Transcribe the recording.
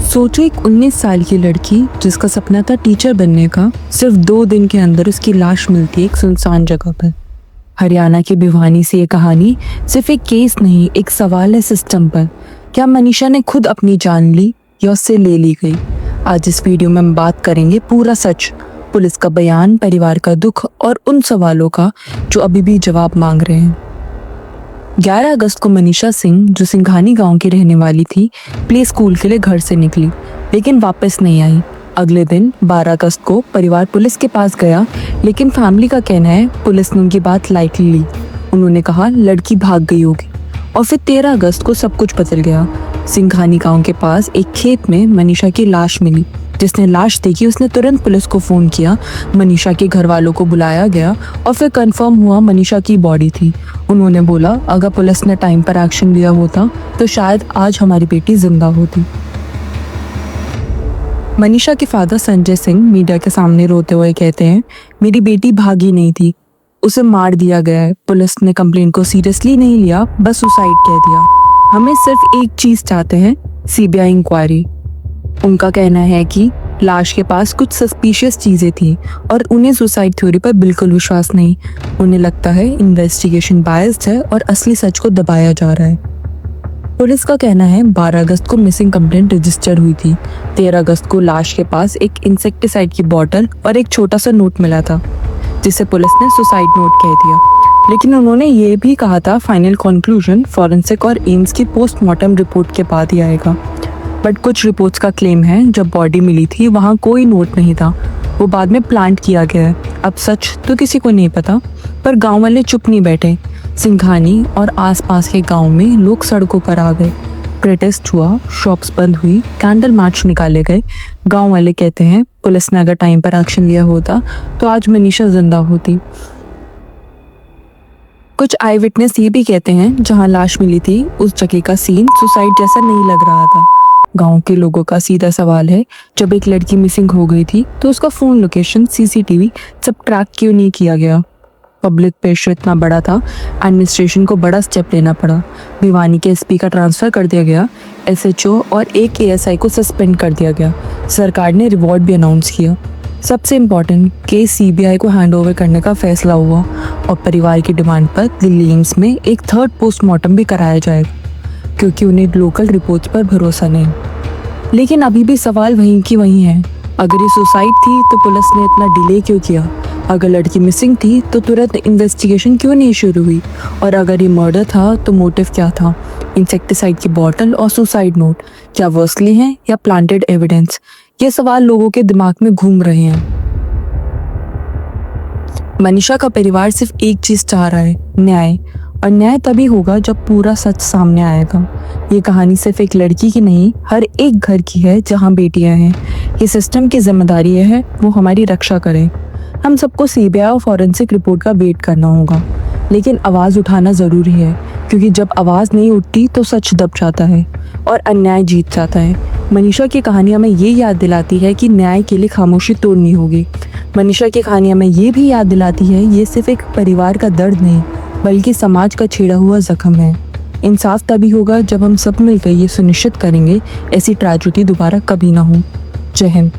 सोचो, एक 19 साल की लड़की जिसका सपना था टीचर बनने का, सिर्फ 2 दिन के अंदर उसकी लाश मिलती है एक सुनसान जगह पर। हरियाणा की भिवानी से ये कहानी सिर्फ एक केस नहीं, एक सवाल है सिस्टम पर। क्या मनीषा ने खुद अपनी जान ली या उससे ले ली गई? आज इस वीडियो में हम बात करेंगे पूरा सच, पुलिस का बयान, परिवार का दुख और उन सवालों का जो अभी भी जवाब मांग रहे हैं। 11 अगस्त को मनीषा सिंह, जो सिंघानी गांव की रहने वाली थी, प्ले स्कूल के लिए घर से निकली लेकिन वापस नहीं आई। अगले दिन 12 अगस्त को परिवार पुलिस के पास गया, लेकिन फैमिली का कहना है पुलिस ने उनकी बात लाइटली ली। उन्होंने कहा लड़की भाग गई होगी। और फिर 13 अगस्त को सब कुछ बदल गया। सिंघानी गांव के पास एक खेत में मनीषा की लाश मिली। जिसने लाश देखी उसने तुरंत पुलिस को फ़ोन किया। मनीषा के घर वालों को बुलाया गया और फिर कंफर्म हुआ मनीषा की बॉडी थी। उन्होंने बोला अगर पुलिस ने टाइम पर एक्शन लिया होता तो शायद आज हमारी बेटी जिंदा होती। मनीषा के फादर संजय सिंह मीडिया के सामने रोते हुए कहते हैं, मेरी बेटी भागी नहीं थी, उसे मार दिया गया है। पुलिस ने कंप्लेंट को सीरियसली नहीं लिया, बस सुसाइड कह दिया। हमें सिर्फ एक चीज चाहते हैं, सीबीआई इंक्वायरी। उनका कहना है कि लाश के पास कुछ सस्पिशियस चीजें थी और उन्हें सुसाइड थ्योरी पर बिल्कुल विश्वास नहीं। उन्हें लगता है इन्वेस्टिगेशन बायस्ड है और असली सच को दबाया जा रहा है। पुलिस का कहना है 12 अगस्त को मिसिंग कंप्लेंट रजिस्टर हुई थी। 13 अगस्त को लाश के पास एक इंसेक्टिसाइड की बोतल और एक छोटा सा नोट मिला था, जिसे पुलिस ने सुसाइड नोट कह दिया। लेकिन उन्होंने ये भी कहा था फाइनल कंक्लूजन फॉरेंसिक और एम्स की पोस्टमार्टम रिपोर्ट के बाद ही आएगा। बट कुछ रिपोर्ट्स का क्लेम है जब बॉडी मिली थी वहाँ कोई नोट नहीं था, वो बाद में प्लांट किया गया है। अब सच तो किसी को नहीं पता, पर गांव वाले चुप नहीं बैठे। सिंघानी और आसपास के गांव में लोग सड़कों पर आ गए, प्रोटेस्ट हुआ, शॉप्स बंद हुई, कैंडल मार्च निकाले गए। गांव वाले कहते हैं पुलिस ने अगर टाइम पर एक्शन लिया होता तो आज मनीषा जिंदा होती। कुछ आई विटनेस ये भी कहते हैं जहां लाश मिली थी उस जगह का सीन सुसाइड जैसा नहीं लग रहा था। गांव के लोगों का सीधा सवाल है, जब एक लड़की मिसिंग हो गई थी तो उसका फोन लोकेशन, सीसीटीवी सब ट्रैक क्यों नहीं किया गया? पब्लिक प्रेशर इतना बड़ा था, एडमिनिस्ट्रेशन को बड़ा स्टेप लेना पड़ा। भिवानी के एसपी का ट्रांसफर कर दिया गया, एसएचओ और एक एएसआई को सस्पेंड कर दिया गया। सरकार ने रिवॉर्ड भी अनाउंस किया। सबसे इम्पोर्टेंट, केस सीबीआई को हैंडओवर करने का फैसला हुआ और परिवार की डिमांड पर दिल्ली एम्स में एक 3rd पोस्टमार्टम भी कराया जाएगा, क्योंकि उन्हें लोकल रिपोर्ट्स पर भरोसा नहीं। लेकिन अभी भी सवाल वहीं की वहीं है। अगर ये सुसाइड थी तो पुलिस ने इतना डिले क्यों किया? अगर लड़की मिसिंग थी तो तुरंत इन्वेस्टिगेशन क्यों नहीं शुरू हुई? और अगर ये मर्डर था तो मोटिव क्या था? इंसेक्टिसाइड की बोतल और सुसाइड नोट क्या वर्सली हैं या प्लांटेड एविडेंस? ये सवाल लोगों के दिमाग में घूम रहे हैं। मनीषा का परिवार सिर्फ एक चीज चाह रहा है, न्याय। और न्याय तभी होगा जब पूरा सच सामने आएगा। ये कहानी सिर्फ एक लड़की की नहीं, हर एक घर की है जहां बेटियां हैं। ये सिस्टम की जिम्मेदारी है वो हमारी रक्षा करे। हम सबको सीबीआई और फॉरेंसिक रिपोर्ट का वेट करना होगा, लेकिन आवाज़ उठाना ज़रूरी है, क्योंकि जब आवाज़ नहीं उठती तो सच दब जाता है और अन्याय जीत जाता है। मनीषा की कहानी हमें ये याद दिलाती है कि न्याय के लिए खामोशी तोड़नी होगी। मनीषा की कहानी हमें ये भी याद दिलाती है ये सिर्फ एक परिवार का दर्द नहीं, बल्कि समाज का छेड़ा हुआ जख्म है। इंसाफ तभी होगा जब हम सब मिलकर ये सुनिश्चित करेंगे ऐसी ट्रेजेडी दोबारा कभी ना हो। जय हिंद।